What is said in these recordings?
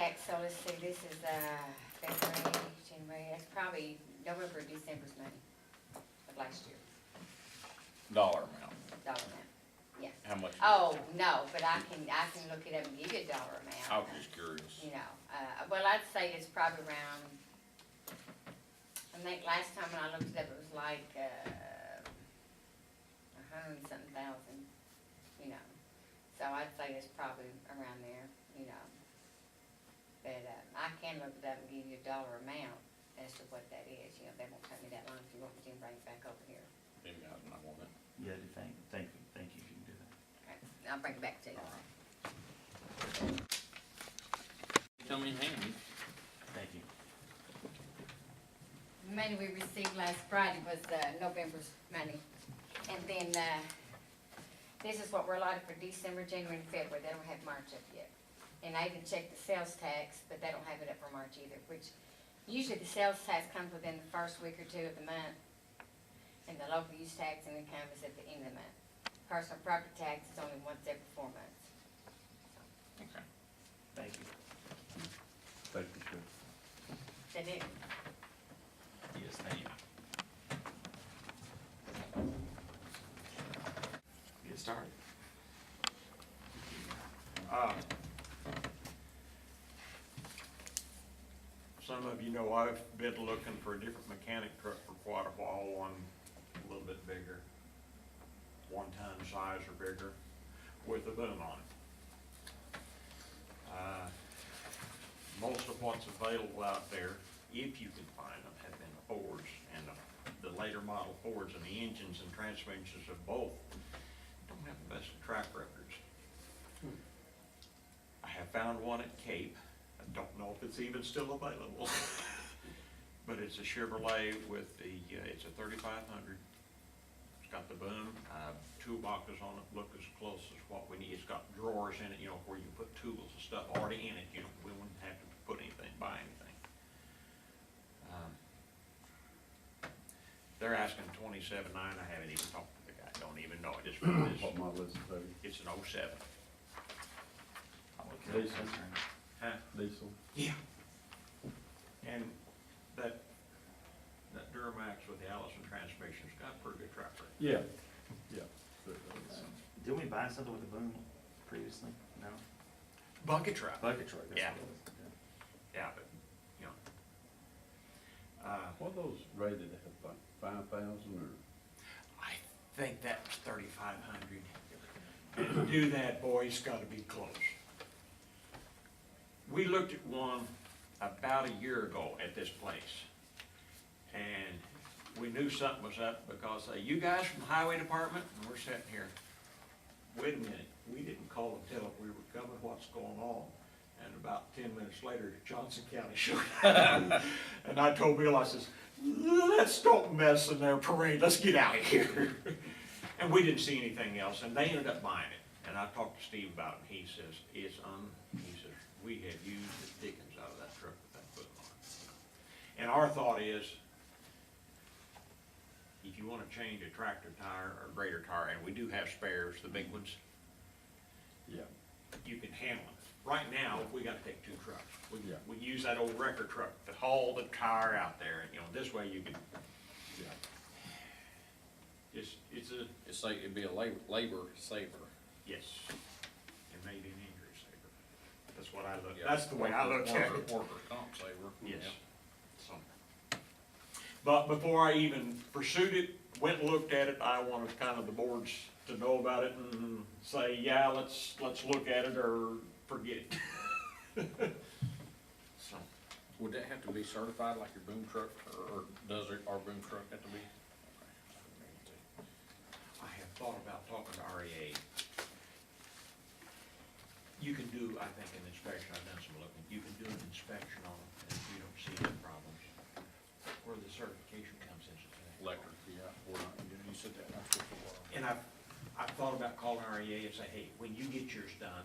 tax, so let's see, this is, February, January, that's probably November, December's money of last year, Dollar amount, dollar amount, yes. how much? Oh, no, but I can look it up and give you a dollar I amount. was just curious. You know, well, I'd say it's probably around, I think last time when I looked it up, it was like, $100-something thousand, you know. So I'd say it's probably around there, you know. But, I can look it up and give you a dollar amount as to what that is, you know, that won't take me that long if you want me to bring it back over here. Maybe I want it. Yeah, thank you, you can do that. Okay, I'll bring it back to you. All right. Come in handy. Thank you. The money we received last Friday was, November's money. And then, this is what we're allotted for December, January, and February. They don't have March up yet. And I even checked the sales tax, but they don't have it up for March either, which usually the sales tax comes within the first week or two of the month. And the local use tax and income is at the end of the month. Personal property tax is only once every 4 months. Okay. Thank you. Thank you, sir. That it. Yes, thank you. Get started. Some of you know I've been looking for a different mechanic truck for quite a while, one a little bit bigger, 1-ton size or bigger, with a boom on it. Most of what's available out there, if you can find them, have been Fords, and the later model Fords, and the engines and transmissions of both don't have the best track records. I have found one at Cape. I don't know if it's even still available, but it's a Chevrolet with the, it's a 3500. It's got the boom, toolboxes on it, look as close as what we need. It's got drawers in it, you know, where you put tools and stuff already in it. You know, we wouldn't have to put anything, buy anything. They're asking $27,900. I haven't even talked to the guy. Don't even know it. What model is it, baby? It's an 07. Diesel. Huh? Diesel. Yeah. And that Duramax with the Allison transmission's got a pretty good track record. Yeah, yeah. Didn't we buy something with a boom previously? No? Bucket truck. Bucket truck, that's Yeah. what it was. Yeah, but, you know. What are those rated at, like 5,000 or? I think that was 3,500. And to do that, boy, it's gotta be close. We looked at one about a year ago at this place, and we knew something was up because you guys from the highway department, and we're sitting here, wait a minute, we didn't call and tell if we were coming, what's going on? And about 10 minutes later, Johnson County showed up. And I told Bill, I says, let's don't mess in their parade, let's get out of here. And we didn't see anything else, and they ended up buying it. And I talked to Steve about it, and he says, he says, we have used the dickens out of that truck with that foot on it. And our thought is, if you wanna change a tractor tire or grader tire, and we do have spares, the big ones, Yeah. you can handle it. Right now, we gotta take 2 trucks. Yeah. We use that old wrecker truck to haul the tire out there, and, you know, this way you can, Yeah. It's like, it'd be a labor saver. yes, it may be an injury saver. That's what I look, Yeah. that's the way I look at it. Worker comp saver. Yes. Yeah. So, but before I even pursued it, went and looked at it, I wanted kind of the boards to know about it and say, yeah, let's look at it or forget it. So, Would that have to be certified like your boom truck, or does our boom truck have to be? I have thought about talking to REA. You can do, I think, an inspection, I've done some looking, you can do an inspection on it, and if you don't see any problems, where the certification comes into play. Electric, yeah, or not, you said that once before. And I've thought about calling REA and say, hey, when you get yours done,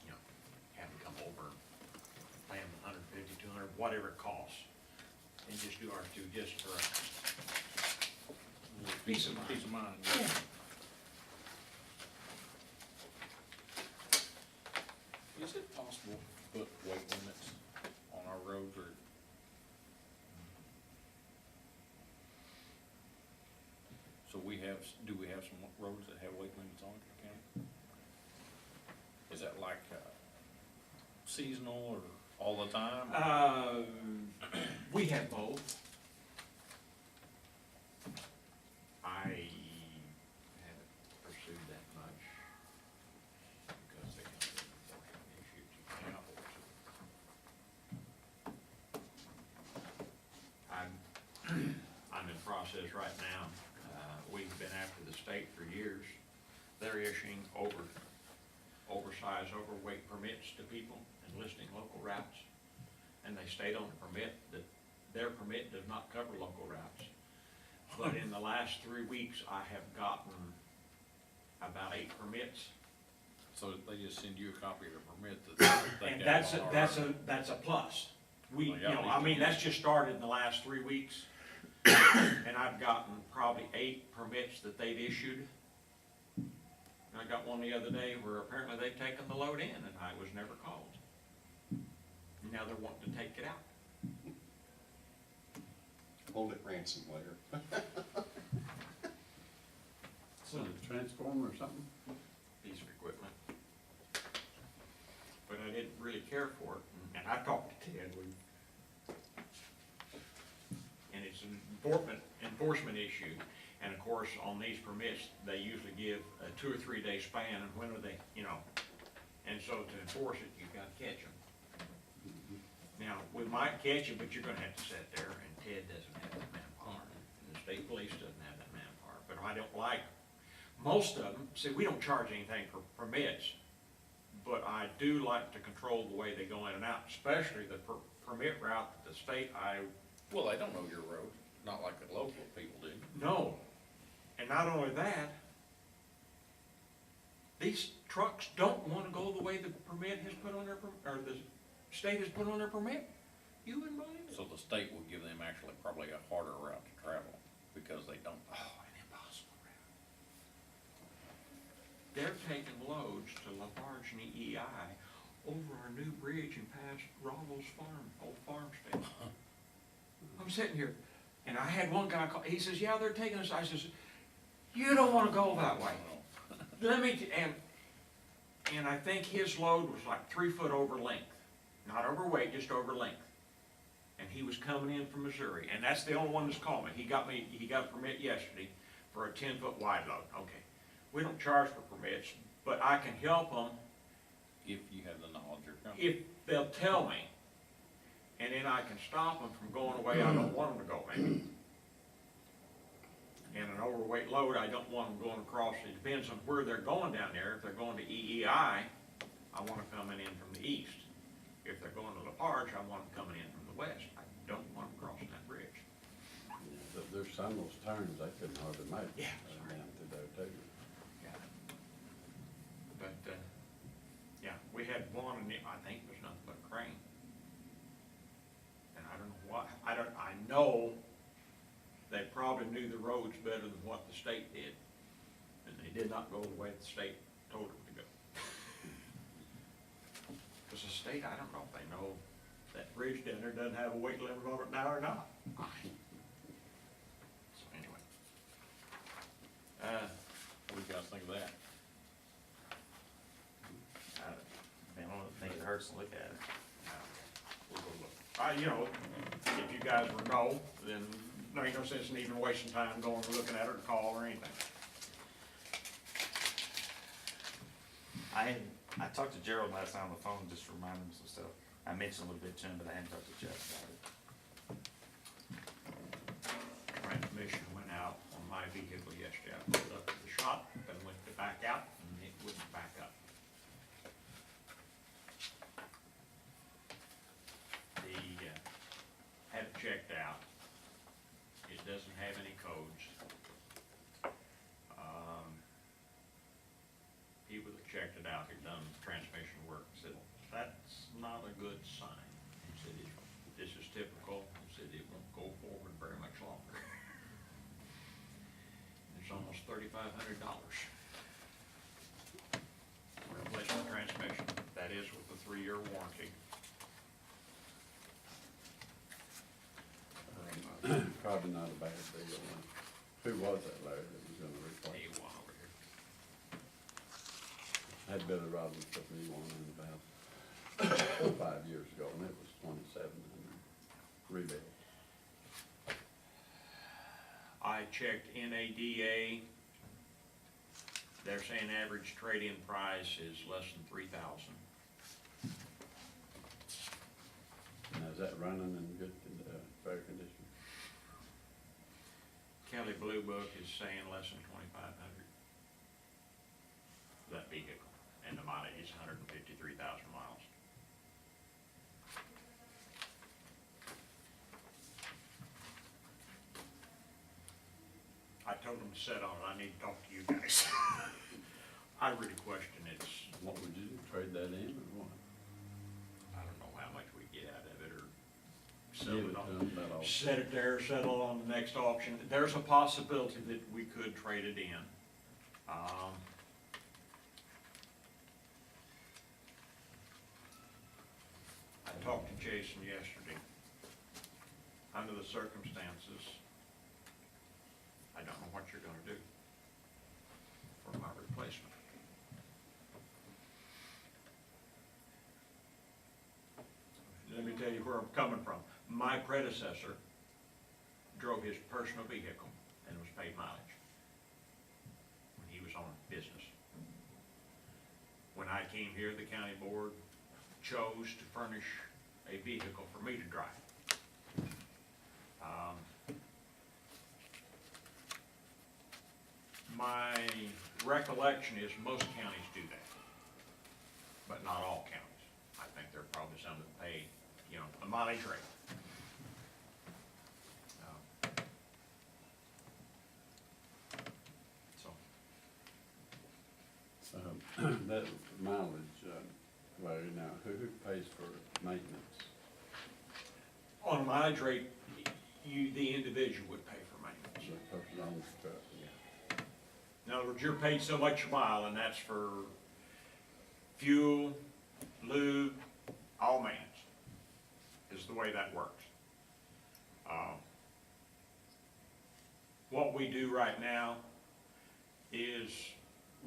you know, have them come over, pay them $150, $200, whatever it costs, and just do ours too, just for Peace of mind. Yeah. Is it possible to put weight do we have some roads that have weight limits on it in the county? Is that like, seasonal or all the time? We have both. I haven't pursued that much because they have an enforcement issue to count. I'm in process right now. We've been after the state for years. They're issuing oversized, overweight permits to people and listing local routes. And they state on the permit that their permit does not cover local routes. But in the last 3 weeks, I have gotten about 8 permits. So they just send you a copy of the permit that they And got on our- that's a plus. We, Well, you yeah, know, at I least mean, you- that's just started in the last 3 weeks. And I've gotten probably 8 permits that they've issued. And I got one the other day where apparently they've taken the load in and I was never called. Now they're wanting to take it out. Hold it ransom later. So the transformer or something? Piece of equipment. But I didn't really care for it, and I talked to Ted, and it's an enforcement issue, and of course, on these permits, they usually give a 2 or 3 day span, and when are they, you know, and so to enforce it, you've gotta catch them. Now, we might catch them, but you're gonna have to sit there, and Ted doesn't have that manpower, and the state police doesn't have that manpower, but I don't like, most of them, see, we don't charge anything for permits, but I do like to control the way they go in and out, especially the permit route that the state, Well, they don't know your road, not like the local people do. know. And not only that, these trucks don't wanna go the way the permit has put on their, or the state has put on their permit. You wouldn't believe it. So the state will give them actually probably a harder route to travel because they don't. Oh, an impossible route. They're taking loads to LaFarge and EEI over our new bridge and past Rollo's farm, old farm station. I'm sitting here, and I had one guy call, he says, yeah, they're taking us, I says, you don't wanna go that way. Let me, and I think his load was like 3 foot over length, not overweight, just over length. And he was coming in from Missouri, and that's the only one that's called me. He got a permit yesterday for a 10-foot wide load. Okay, we don't charge for permits, but I can help them If you have the knowledge or company. if they'll tell me. And then I can stop them from going away I don't want them to go, maybe. And an overweight load, I don't want them going across. It depends on where they're going down there. If they're going to EEI, I want them coming in from the east. If they're going to LaFarge, I want them coming in from the west. I don't want them crossing that bridge. Yeah, there's some of those turns they couldn't hardly make. Yeah, Down through there too. Yeah. But, yeah, we had one, and I think it was nothing but a crane. And I don't know what, I know they probably knew the roads better than what the state did. And they did not go the way the state told them to go. Because the state, I don't know if they know that bridge down there doesn't have a weight limit on it now or not. So anyway. What do you guys think of that? I don't think it hurts to look at it. We'll go look. You know, if you guys were no, then there ain't no sense in even wasting time going and looking at it or call or anything. I talked to Gerald last time on the phone, just to remind him of some stuff. I mentioned a little bit to him, but I hadn't talked to Jeff about it. Transmission went out on my vehicle yesterday. I pulled up to the shop and went to back out, and it wouldn't back up. Had it checked out. It doesn't have any codes. People that checked it out, who've done transmission work, said, that's not a good sign. He said, this is typical. He said, it won't go forward very much longer. It's almost $3,500 for replacement transmission. That is with the 3-year warranty. Probably not a bad deal. Who was that, Larry, that was gonna had Billy Robbins put me one in about 5 years ago, and it was 2,700 rebuild. I checked NADA. They're saying average trade-in price is less than 3,000. Now, is that running in good, fair condition? Kelly Blue Book is saying less than 2,500. That vehicle, and the mileage is 153,000 miles. I told them to set on it, I need to talk to you guys. I really question it's, What would you do, trade that in or what? I don't know how much we get out of it, or Give sell it it to on. them, that'll, Set it there, settle on the next auction. There's a possibility that we could trade it in. I talked to Jason yesterday. Under the circumstances, I don't know what you're gonna do for my replacement. Let me tell you where I'm coming from. My predecessor drove his personal vehicle and was paid mileage when he was on business. When I came here, the county board chose to furnish a vehicle for me to drive. My recollection is most counties do that, but not all counties. I think there are probably some that pay, you know, a mileage rate. So, that mileage, Larry, now, who pays for maintenance? on a mileage rate, you, the individual would pay for maintenance. The person owns the truck, yeah. In other words, you're paid so much a mile, and that's for fuel, lube, all maintenance, is the way that works. What we do right now is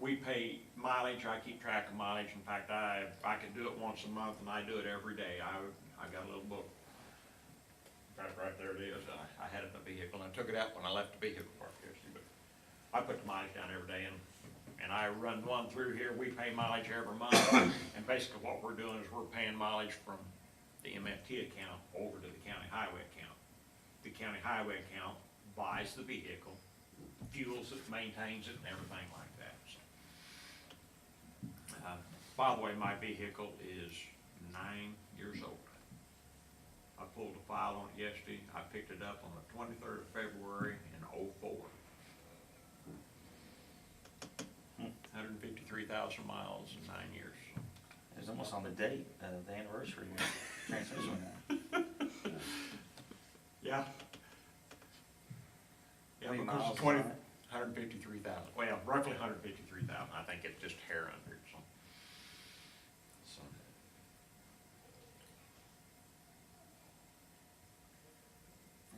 we pay mileage. I keep track of mileage. In fact, I can do it once a month, and I do it every day. I got a little book. In fact, right there it is. I had it in the vehicle, and I took it out when I left the vehicle park yesterday, but I put the mileage down every day, and I run one through here. We pay mileage every month, and basically what we're doing is we're paying mileage from the MFT account over to the county highway account. The county highway account buys the vehicle, fuels it, maintains it, and everything like that. So, by the way, my vehicle is 9 years old. I pulled a file on it yesterday. I picked it up on the 23rd of February in '04. 153,000 miles in 9 years. It was almost on the date, the anniversary of transmission. Yeah. Yeah, How many because miles it's is 20, that? 153,000, well, roughly 153,000, I think it's just hair under it, so.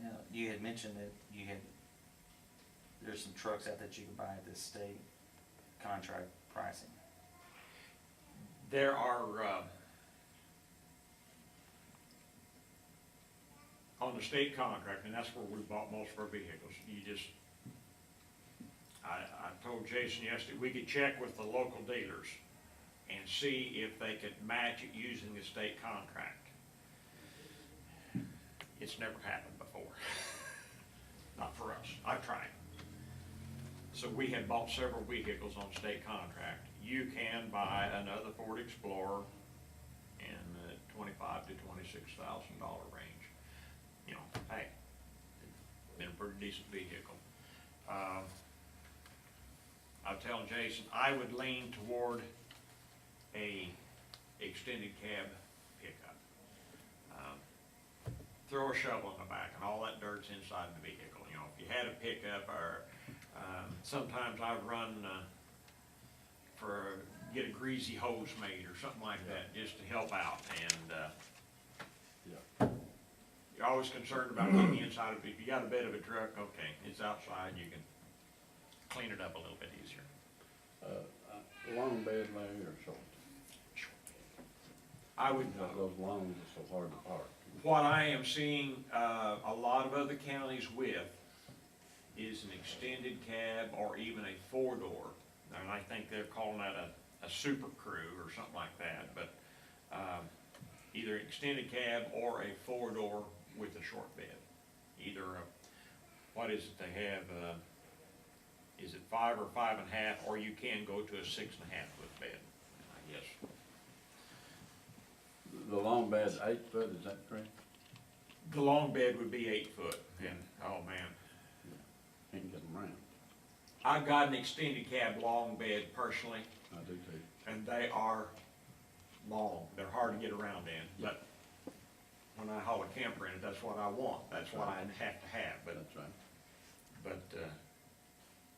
Yeah, you had mentioned that there's some trucks out that you can buy at this state contract pricing. There are, on the state contract, and that's where we bought most of our vehicles, I told Jason yesterday, we could check with the local dealers and see if they could match it using the state contract. It's never happened before. Not for us. I've tried. So we had bought several vehicles on state contract. You can buy another Ford Explorer in the $25,000 to $26,000 range. You know, hey, it's been a pretty decent vehicle. I was telling Jason, I would lean toward a extended cab pickup. Throw a shovel in the back and all that dirt's inside the vehicle. You know, if you had a pickup, or sometimes I would run get a greasy hose made or something like that, just to help out. And Yeah. you're always concerned about getting the inside of it. If you got a bed of a truck, okay, it's outside, you can clean it up a little bit easier. long bed, Larry, or short? I would, Because those longs are so hard to park. what I am seeing, a lot of other counties with is an extended cab or even a four-door. And I think they're calling that a super crew or something like that, but, either extended cab or a four-door with a short bed. Either what is it they have, is it 5 or 5.5, or you can go to a 6.5 foot bed, I guess. The long bed's 8 foot, is that correct? The long bed would be 8 foot, and, oh man. Can't get them around. I've got an extended cab long bed personally, I do too. and they are long, they're hard to get around in, but when I haul a camper in it, that's what I want, that's what I have to have, but, That's right.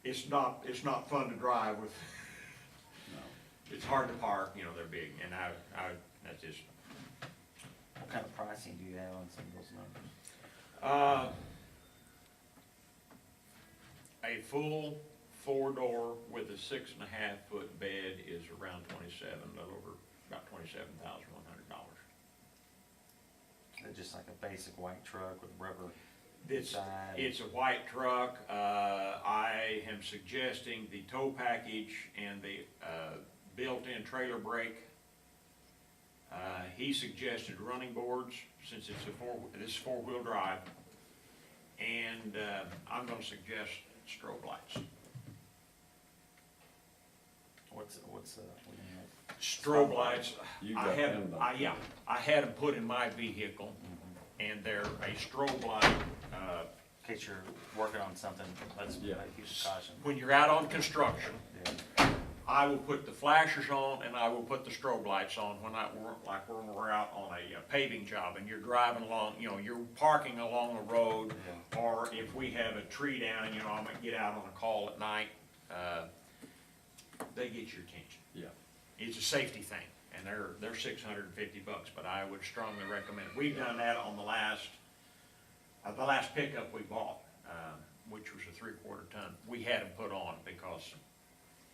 it's not fun to drive with, No. it's hard to park, you know, they're big, and that's just, What kind of pricing do you have on some of those numbers? a full four-door with a 6.5 foot bed is around a little over, about $27,100. Is it just like a basic white truck with rubber It's side? a white truck. I am suggesting the tow package and the built-in trailer brake. He suggested running boards, since this is four-wheel drive. And I'm gonna suggest strobe lights. What do you have? Strobe lights, You I got had, them, don't I, you? yeah, I had them put in my vehicle, and they're a strobe light, In case you're working on something, let's Yeah. use caution. when you're out on construction. Yeah. I will put the flashers on and I will put the strobe lights on like when we're out on a paving job and you're driving along, you know, you're parking along the road. Yeah. Or if we have a tree down, you know, I'm gonna get out on a call at night, they get your attention. Yeah. It's a safety thing, and they're $650, but I would strongly recommend it. We've done that on the last pickup we bought, which was a 3/4 ton. We had them put on because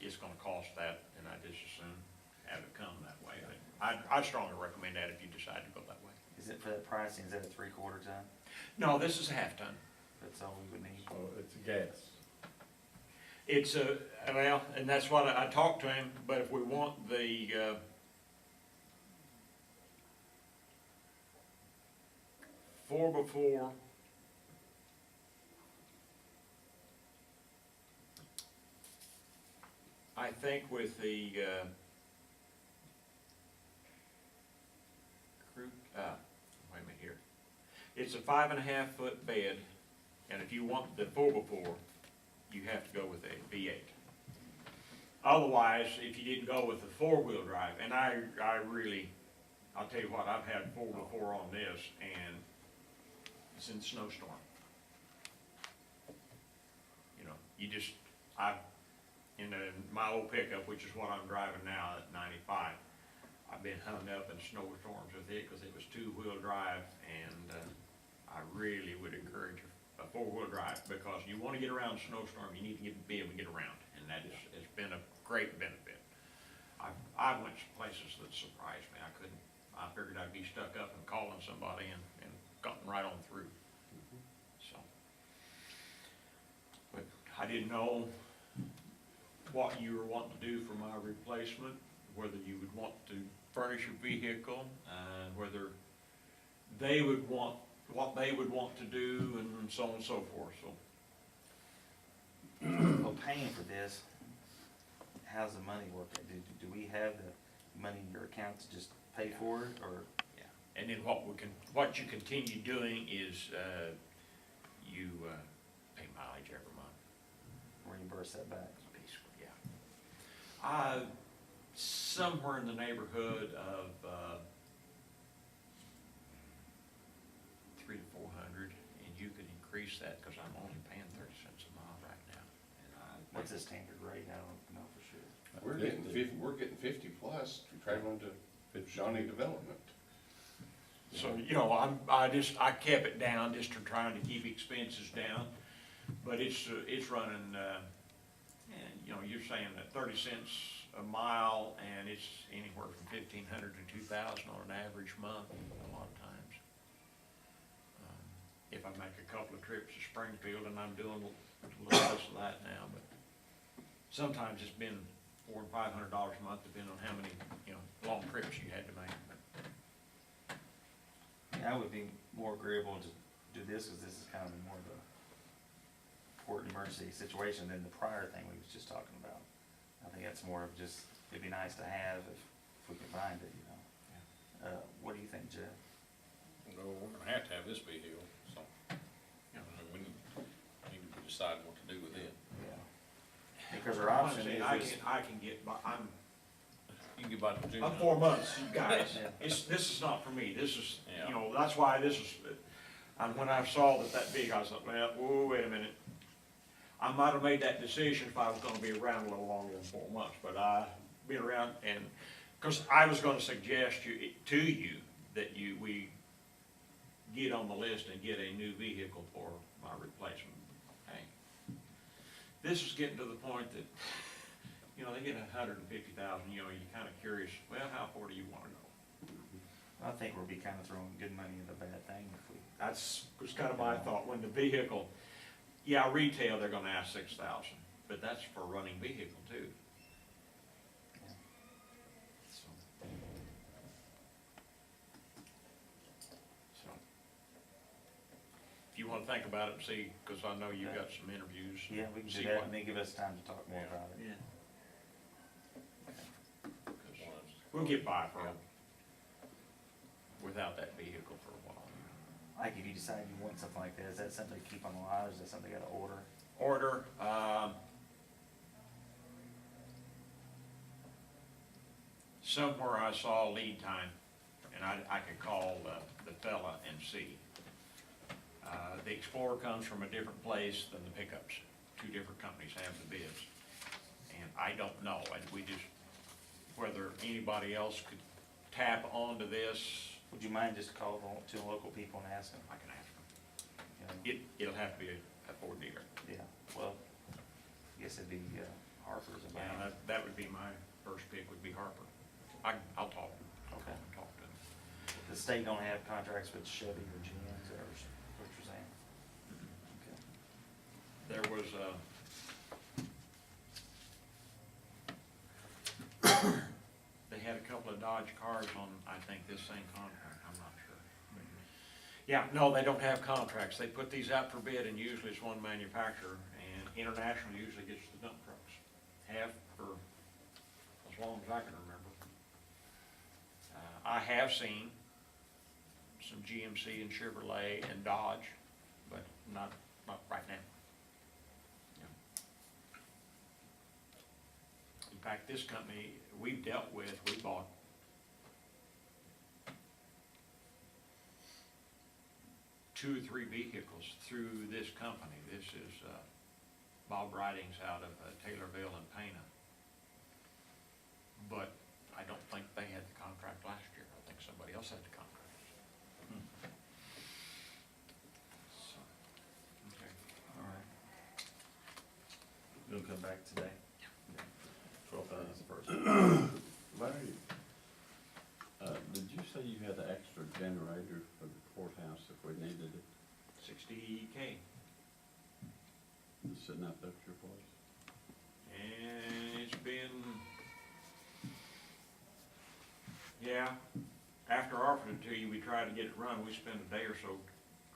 it's gonna cost that, and I just as soon have it come that way. But I'd strongly recommend that if you decide to go that way. Is it for that pricing, is that a 3/4 ton? No, this is a half ton. That's all we would need. So it's gas. It's well, and that's what I talked to him, but if we want the, 4x4, I think with the, wait a minute here. It's a 5.5 foot bed, and if you want the 4x4, you have to go with a V8. Otherwise, if you didn't go with the four-wheel drive, and I really, I'll tell you what, I've had 4x4 on this, and it's in snowstorm. You know, in my old pickup, which is what I'm driving now at 95, I've been hung up in snowstorms with it because it was two-wheel drive, and I really would encourage a four-wheel drive because you want to get around a snowstorm, you need to be able to get around, and that has been a great benefit. I went to places that surprised me. I figured I'd be stuck up and calling somebody and gotten right on through. So, but I didn't know what you were wanting to do for my replacement, whether you would want to furnish your vehicle, whether they would want, what they would want to do, and so on and so forth, so. Well, paying for this, how's the money work? Do we have the money in your account to just pay for it, or? Yeah, and then what you continue doing is, you, pay mileage every month. Reimburse that back? Basically, yeah. Somewhere in the neighborhood of, 300 to 400, and you could increase that, cause I'm only paying 30 cents a mile right now. And What's the standard rate? I don't know for sure. We're getting 50 plus, traveling to Shawnee Development. So, you know, I kept it down just to trying to keep expenses down, but it's running, and, you know, you're saying that 30 cents a mile, and it's anywhere from 1,500 to 2,000 on an average month, a lot of times. If I make a couple of trips to Springfield, and I'm doing a little less of that now, but sometimes it's been $400 and $500 a month, depending on how many, long trips you had to make. I would be more agreeable to do this, because this is kind of more of a important emergency situation than the prior thing we was just talking about. I think that's more of just, it'd be nice to have if we can find it, What do you think, Jeff? No, we're gonna have to have this vehicle, so, we need to be deciding what to do with it. Yeah. Because our option Honestly, is this. I can get by, You can get by the June. I'm 4 months, you guys. Yeah. This is not for me. This is, Yeah. that's why this is, and when I saw that big, I was like, well, whoa, wait a minute. I might have made that decision if I was gonna be around a little longer than 4 months, but I've been around, and, cause I was gonna suggest to you that we get on the list and get a new vehicle for my replacement. Hey, this is getting to the point that, they get 150,000, you're kinda curious, well, how far do you wanna go? I think we'll be kind of throwing good money into a bad thing if we. Was kind of my thought, when the vehicle, retail, they're gonna ask 6,000, but that's for a running vehicle too. So, if you wanna think about it and see, cause I know you've got some interviews. Yeah, we can see do that, what- and then give us time to talk more Yeah. about it. Yeah. One We'll get by without that vehicle for a while. Like, if you decide you want something like that, is that something to keep on the line, or is that something you gotta order? Order, somewhere I saw lead time, and I could call the fella and see. The Explorer comes from a different place than the pickups. Two different companies have the bids. And I don't know, and whether anybody else could tap onto this, Would you mind just calling two local people and asking? I can ask them. It'll have to be a Ford dealer. Yeah, well, I guess it'd be Harper's and Yeah, that would be my first pick, would be Harper. I'll talk to him. Okay. Talk to him. The state don't have contracts with Chevy or GMs, or what you're saying? Okay. There was they had a couple of Dodge cars on, I think, this same contract, I'm not sure. Yeah, no, they don't have contracts. They put these out for bid, and usually it's one manufacturer, and International usually gets the dump trucks. Have for as long as I can remember. I have seen some GMC and Chevrolet and Dodge, but not right now. In fact, this company we've dealt with, we bought two or three vehicles through this company. This is Bob Ridings out of Taylorville and Pana. But I don't think they had the contract last year. I think somebody else had the contract. So, okay. All right. You'll come back today? 12,000 first. Larry, did you say you had an extra generator for the courthouse if we needed it? $60K. It's sitting out there at your place? And it's been, after offering it to you, we tried to get it run. We spent a day or so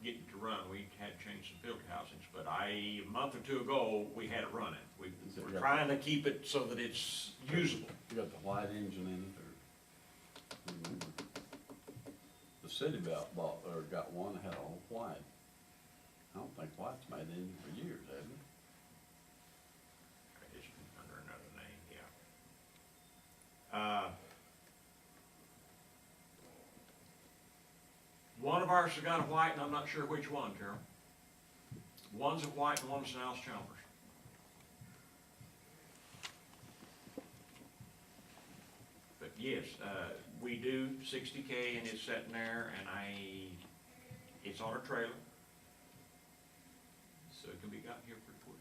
getting it to run. We had to change some filter housings, but a month or two ago, we had it running. Is it We're got- trying to keep it so that it's usable. You got the white engine in it, or? Remember? The city bought, or got one that had all white. I don't think white's made engine for years, have it? It's under another name, yeah. One of ours has got a white, and I'm not sure which one, Carol. One's a white and one's an Alice Chalmers. But yes, we do $60K, and it's sitting there, and it's on a trailer, so it can be got here pretty quick.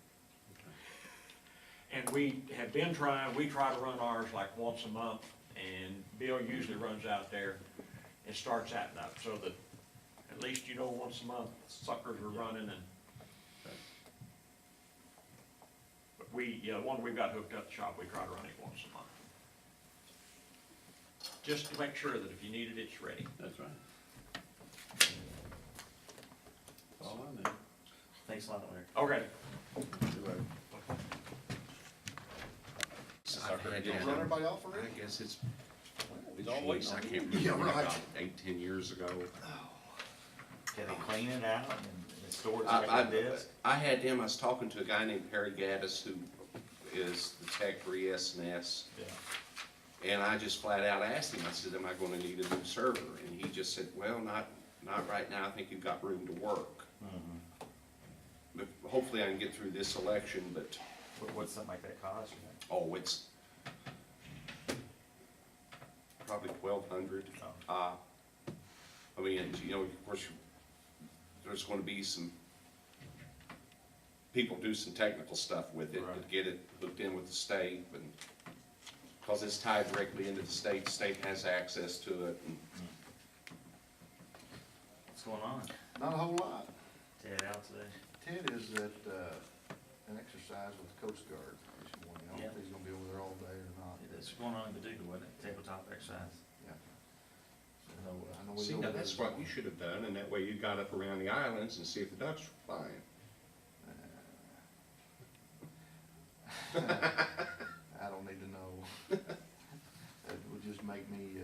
And we have been trying, we try to run ours like once a month, and Bill usually runs out there and starts that up, so that at least you know once a month suckers are running and. But the one we've got hooked up the shop, we try to run it once a month. Just to make sure that if you need it, it's ready. That's right. That's all I know. Thanks a lot, Larry. Okay. You're right. Did you run everybody off already? I guess it's, He's all waiting I on can't you. remember, Yeah, right. about 8, 10 years ago. Can they clean it out and store it I, like this? I had him, I was talking to a guy named Perry Gaddis, who is the tech for ES&S. Yeah. And I just flat out asked him, I said, am I gonna need a new server? And he just said, well, not right now, I think you've got room to work. Mhm. But hopefully I can get through this election, but, What's something like that cost, you think? oh, it's probably 1,200. Oh. I mean, you know, of course, there's gonna be some, people do some technical stuff with it, to Right. get it hooked in with the state, and, cause it's tied directly into the state has access to it, and What's going on? Not a whole lot. Ted out today? Ted is at, an exercise with the Coast Guard this morning. I don't know if Yeah. he's gonna be over there all day or not. It's going on in Paducah, wasn't it? Tabletop exercise. Yeah. No, I know he's see, over now there that's this what you morning. should have done, and that way you got up around the islands and see if the ducks were flying. I don't need to know. It would just make me,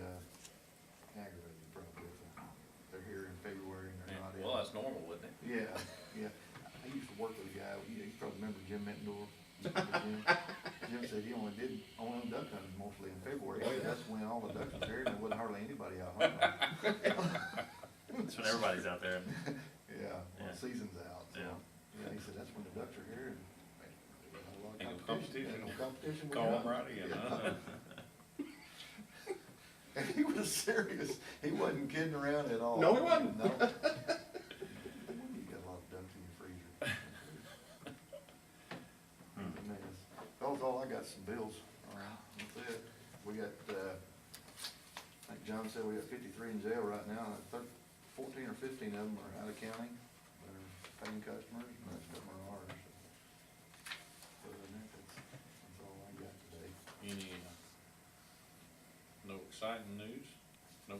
aggravated probably if they're here in February and they're not in. Well, that's normal, wouldn't it? Yeah, yeah. I used to work with a guy, you probably remember Jim Mittendorf? Jim said he only duck hunting mostly in February. Oh, yeah. That's when all the ducks was here and there wasn't hardly anybody out hunting. That's when everybody's out there. Yeah, when Yeah. the season's out, so. Yeah. Yeah, he said that's when the ducks are here and there's not a lot of Ain't no competition. competition. Ain't no competition. with Call him ducks. right in, Yeah. huh? And he was serious. He wasn't kidding around at all. No, he wasn't. No. You got a lot of ducks in your freezer. Hmm. It's a mess. That was all I got, some bills. All right, that's it. We got, like John said, we got 53 in jail right now. 14 or 15 of them are out of county. They're paying customers, and the rest of them are ours. So other than that, that's all I got today. Any, no exciting news? No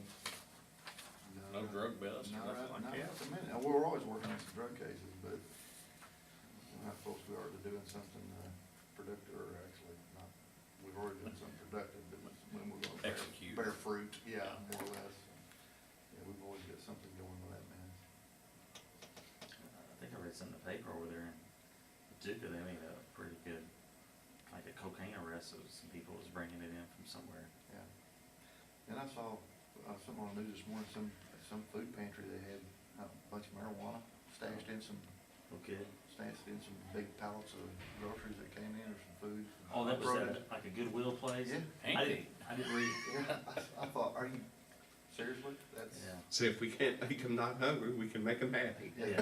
drug busts or Not nothing right, like not that? right at the minute. Now, we're always working on some drug cases, but we're not supposed to be already doing something productive, or actually not, we've already done something productive, but when we're gonna Execute. bear fruit, yeah, more or less. Yeah, we've always got something going with that, man. I think I read something in the paper over there in Paducah, they made a pretty good, like a cocaine arrest, so some people was bringing it in from somewhere. Yeah. And I saw, something on the news this morning, some food pantry, they had a bunch of marijuana stashed in some Okay. big pallets of groceries that came in, or some food. Oh, that was produce. at, like a Goodwill place? Yeah. Handy. I didn't read, Yeah, I thought, are you, seriously? That's, yeah. See, if we can't make them not hungry, we can make them happy. yeah,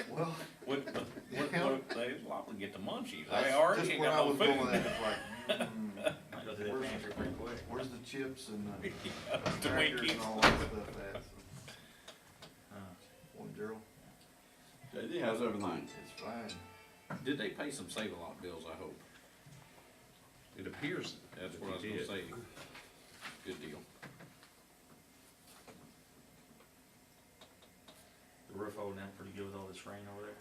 well, What they liable to get the munchies, they that's already just ain't where I got no was going with food. that, it's like, Might go through that Where's- pantry pretty quick. where's the chips and the The crackers Twinkies. and all that stuff at, so, Morning, Gerald, JD, how's everything? it's fine. Did they pay some Save-A-Lot bills, I hope? It appears That's that what I was they gonna did. say. Good deal. The roof holding out pretty good with all this rain over there?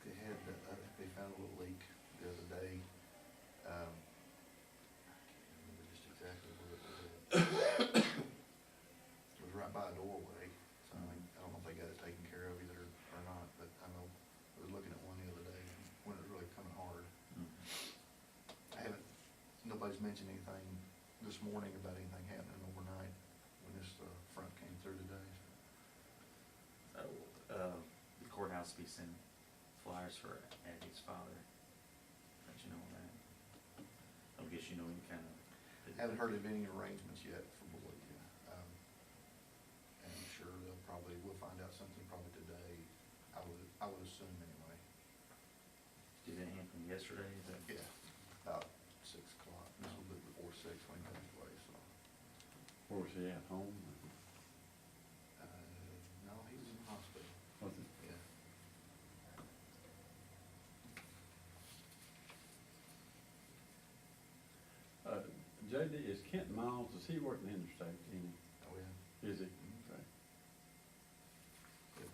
They had, I think they found a little leak the other day. I can't remember just exactly where it was at. It was right by a doorway, so I don't know if they got it taken care of either or not, but I know, I was looking at one the other day when it was really coming hard. Nobody's mentioned anything this morning about anything happening overnight when this, front came through today. The courthouse will be sending flyers for Abby's father. Let you know on that. I guess you know any kind of. Haven't heard of any arrangements yet for Boyd. And I'm sure we'll find out something probably today, I would assume anyway. Did that happen yesterday? Is that? Yeah, about when he passed away, so. Where was he at, home? No, he was in the hospital, Was it? yeah. JD, is Kent Miles, does he work in the interstate any? Oh, yeah. Is he? Mhm. Okay. If,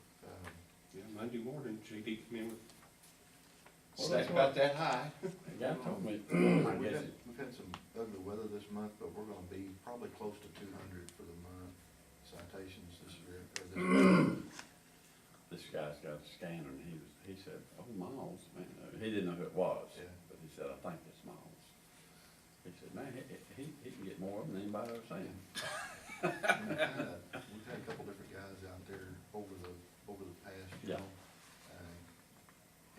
Yeah, Monday morning, JD come in with Well, stack that's about that high. The guy told me, I we've guess, had some ugly weather this month, but we're gonna be probably close to 200 for the month citations this year, or this. this guy's got a scanner, and he said, oh, Miles, man, he didn't know who it was, Yeah. but he said, I think it's Miles. He said, man, he can get more than anybody I've seen. We've had a couple different guys out there over the past, you Yeah. know.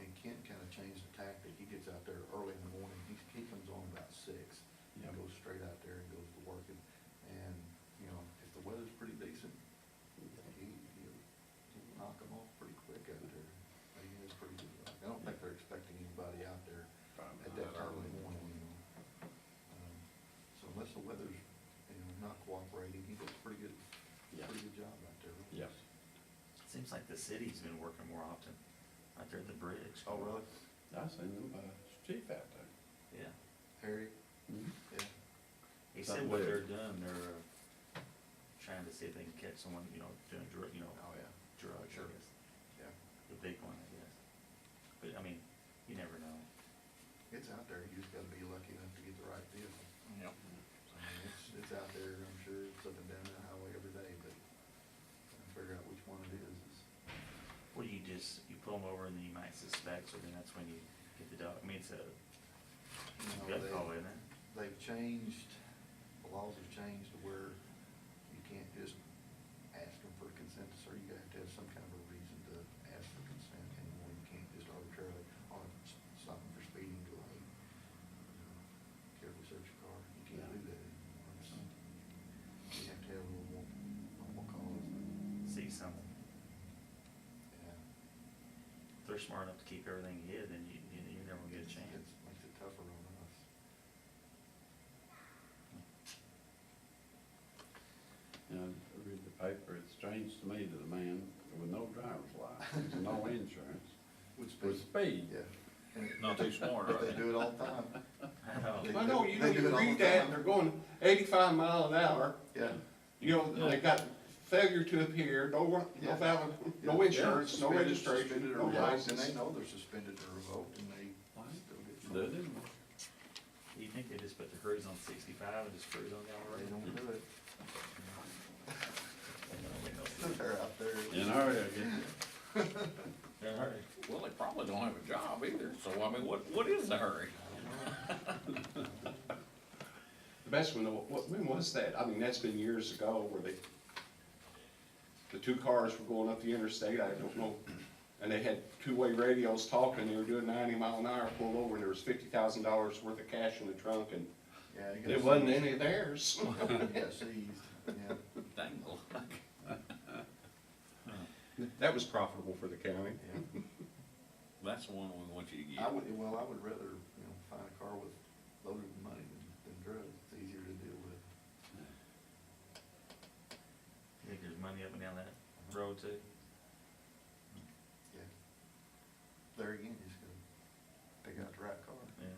And Kent kinda changed the tactic. He gets out there early in the morning. He comes on about 6. And Yeah. goes straight out there and goes to working. And, you know, if the weather's pretty decent, he'll knock them off pretty quick out there. He is pretty good. I don't think they're expecting anybody out there Probably at that not time of early. the morning, you know. So unless the weather's, not cooperating, he does a pretty good job out there. Yeah. Seems like the city's been working more often, out there at the bridge. Oh, really? I seen them, chief out there. Yeah. Harry? Mhm. Yeah. He Something said what weird. they're doing, they're trying to see if they can catch someone, doing drug, Oh, yeah. drugs, I Sure. guess. Yeah. The big one, I guess. But, I mean, you never know. It's out there. You just gotta be lucky enough to get the right vehicle. Yep. I mean, it's out there, I'm sure, it's up and down that highway every day, but trying to figure out which one it is. Well, you pull them over and then you might suspect, so then that's when you get the dog, I mean, it's a You know, gut call, isn't it? They've changed, the laws have changed to where you can't just ask them for consent to search. You have to have some kind of a reason to ask for consent anymore. You can't just arbitrarily, stop them for speeding, go, hey, carefully search your car. You can't do that anymore. You have to have a little more, normal cause. See something. Yeah. If they're smart enough to keep everything hid, then you're never gonna get a chance. It makes it tougher on us. You know, I read the paper, it's strange to me that a man with no driver's license, and no insurance, Would would speed. Yeah. And Not too smart, But are they they? do it all the time. I know. They I know, you they do it all read the that, time. and they're going 85 mile an hour. Yeah. You know, they got failure to appear, no Yeah. valid, no Yeah. insurance, no Suspended, registration, suspended or no revoked, license. And they know they're suspended or revoked, and they still get. Do they? You think they just put the cruise on 65 and just cruise on down the They road? don't do it. We know. They're out there. In a hurry, I guess. Well, they probably don't have a job either, so I mean, what is the hurry? The best one, when was that? I mean, that's been years ago where the two cars were going up the interstate, I don't know. And they had two-way radios talking, they were doing 90 mile an hour, pulled over, and there was $50,000 worth of cash in the trunk, and Yeah, you got it wasn't any of theirs. You got seized, yeah. Dangle. That was profitable for the county. Yeah. That's the one we want you to get. I would rather, find a car with loaded with money than drugs. It's easier to deal with. You think there's money up and down that road too? Yeah. There again, you just gotta pick out the right car. Yeah.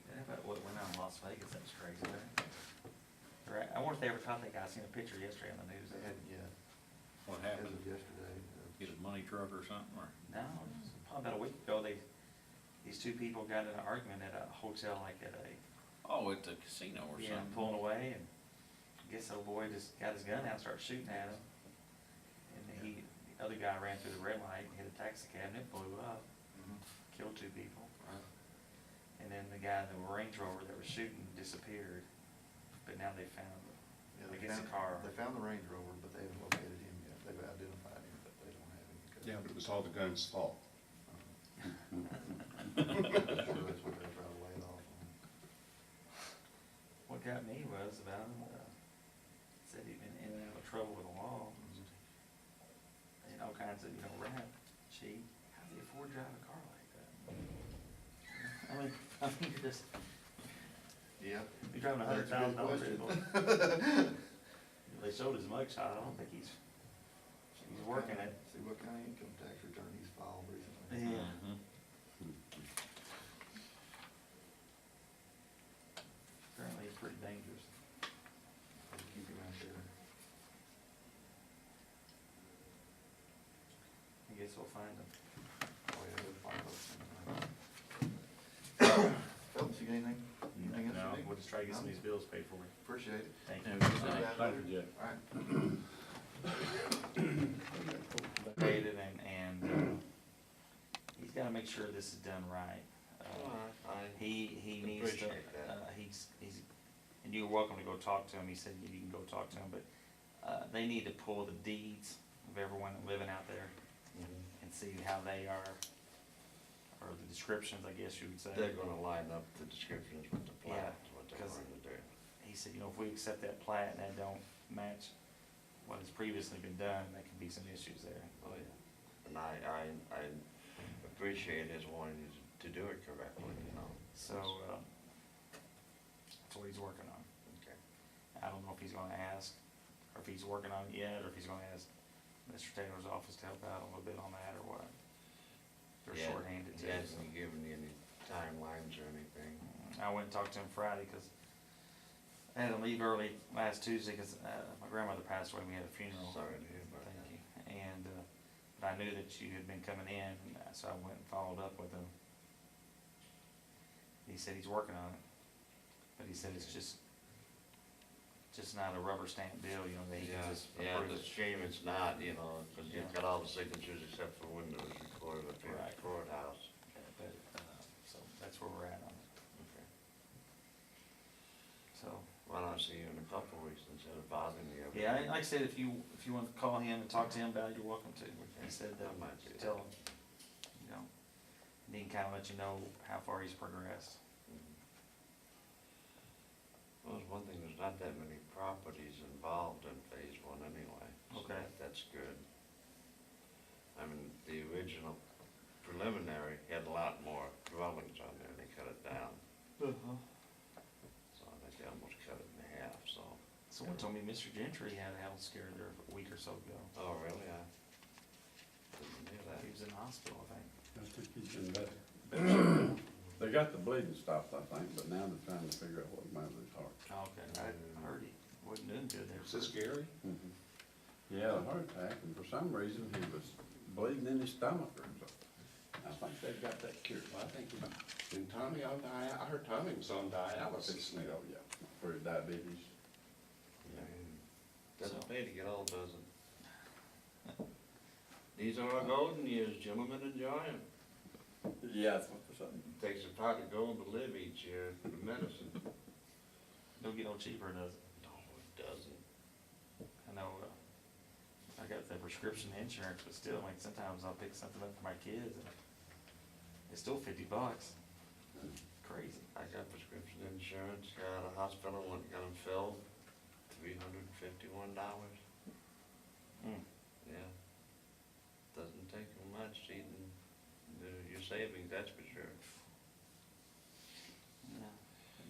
Yeah, how about what went on in Las Vegas, that was crazy there. Right, I wonder if they ever caught that guy, I seen a picture yesterday on the news. They hadn't yet, What as happened? of yesterday. Get a money truck or something, or? No, it was probably about a week ago, these two people got in an argument at a hotel, like at a, Oh, at the casino or yeah, something. pulling away, and I guess the old boy just got his gun out and started shooting at him. And the other guy ran through the red light, hit a taxi cab, and it blew up, Mhm. killed two people. Right. And then the guy in the Range Rover that was shooting disappeared, but now they found, Yeah, I they guess the found- car. They found the Range Rover, but they haven't located him yet. They've identified him, but they don't have him. Yeah, but it was all the gun's fault. I'm sure that's what they're trying to lay it off on. What got me was about him, said he'd been in and out of trouble with the law, and all kinds of, rap sheet. How does he afford driving a car like that? I I mean, you're just, Yeah. you're driving a That's a good $100,000 question. vehicle. They showed his mugshot, I don't think he's working it. See what kind of income tax return he's filed recently. Yeah. Apparently he's pretty dangerous. Keep him out there. I guess we'll find him. Oh, yeah, we'll find out. Phelps, you got anything? Anything else No, you need? we'll just try to get some of these bills paid for you. Appreciate it. Thank you. Thank you, Jeff. All right. Paid it and he's gotta make sure this is done right. He needs to, appreciate that. he's, and you're welcome to go talk to him, he said you can go talk to him, but, they need to pull the deeds of everyone living out there and see how they are, or the descriptions, I guess you would say. They're gonna line up the descriptions with the Yeah, plat, what they're 'cause- going to do. He said, you know, if we accept that plat and that don't match what has previously been done, there can be some issues there. Oh, yeah. And I appreciate his wanting to do it correctly, you know. So, that's what he's working on. Okay. I don't know if he's gonna ask, or if he's working on it yet, or if he's gonna ask Mr. Taylor's office to help out a little bit on that, or what. They're Yeah, shorthanded too. He hasn't given you any timelines or anything. I went and talked to him Friday, cause I had to leave early last Tuesday, cause, my grandmother passed away, and we had a funeral. Sorry to hear about Thank that. you. And, but I knew that you had been coming in, so I went and followed up with him. He said he's working on it, but he said it's just not a rubber stamp deal, you know, that he can Yeah, just yeah, approve it's a it. shame it's not, you know, cause you've Yeah. got all the signatures except for when it was recorded up here at Right. the courthouse. But, so that's where we're at on it, Okay. so. Why not see you in a couple of weeks instead of bothering you every Yeah, week? like I said, if you want to call him and talk to him about it, you're welcome to. He said that, I might do tell that. him, you know, and he can kind of let you know how far he's progressed. Well, it's one thing, there's not that many properties involved in phase one anyway. So Okay. that's good. I mean, the original preliminary had a lot more dwellings on there, and they cut it down. So I think they almost cut it in half, so. Someone told me Mr. Gentry had a health scare there a week or so ago. Oh, really? I didn't hear that. He was in the hospital, I think. I think he's in better. They got the bleeding stopped, I think, but now they're trying to figure out what the matter with his heart. Oh, okay, I heard he wasn't doing good there. Is this Gary? He had a heart attack, and for some reason, he was bleeding in his stomach or something. I think they've got that cured. Well, I think, didn't Tommy on I heard Tommy was on dialysis now. Oh, yeah, for his diabetes. Doesn't So- pay to get old, does it? These are our golden years, gentlemen, enjoy them. Yeah, that's what for something. Takes a pot of gold to live each year for the medicine. Don't get no cheaper, does it? No, it doesn't. I know, I got the prescription insurance, but still, like, sometimes I'll pick something up for my kids and it's still $50. Crazy. I got prescription insurance, got a hospital, went and got them filled, $351. Yeah. Doesn't take much to even do your savings, that's for sure. Yeah,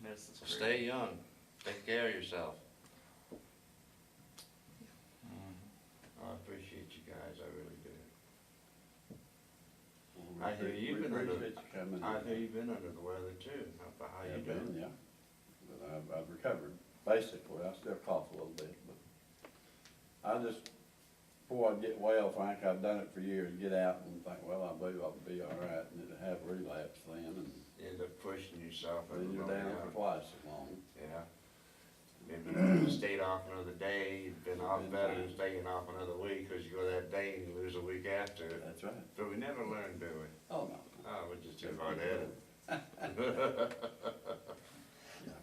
medicine's So crazy. stay young, take care of yourself. I appreciate you guys, I really do. I hear you've been under, Appreciate you coming. I hear you've been under the weather too, how you I've been, doing? yeah. But I've recovered, basically. I still cough a little bit, but I just, before I get well, Frank, I've done it for years, get out and think, well, I'll be all right, and it'll have relapse then, and You end up pushing yourself then you're every down morning. for twice as long. Yeah. Maybe you stayed off another day, you've been off better than staying off another week, cause you go that day and you lose a week after. That's right. But we never learn, do we? Oh, no. Oh, we're just too hard-headed.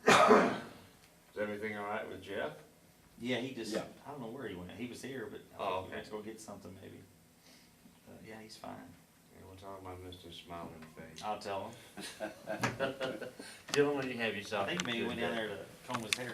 Is everything all right with Jeff? Yeah, he just, Yeah. I don't know where he went. He was here, but I Oh, think he okay. went to go get something maybe. Yeah, he's fine. Yeah, we'll talk about Mr. Smiling Face. I'll tell him. Gentlemen, you have yourself. I think maybe he went down there to comb his hair.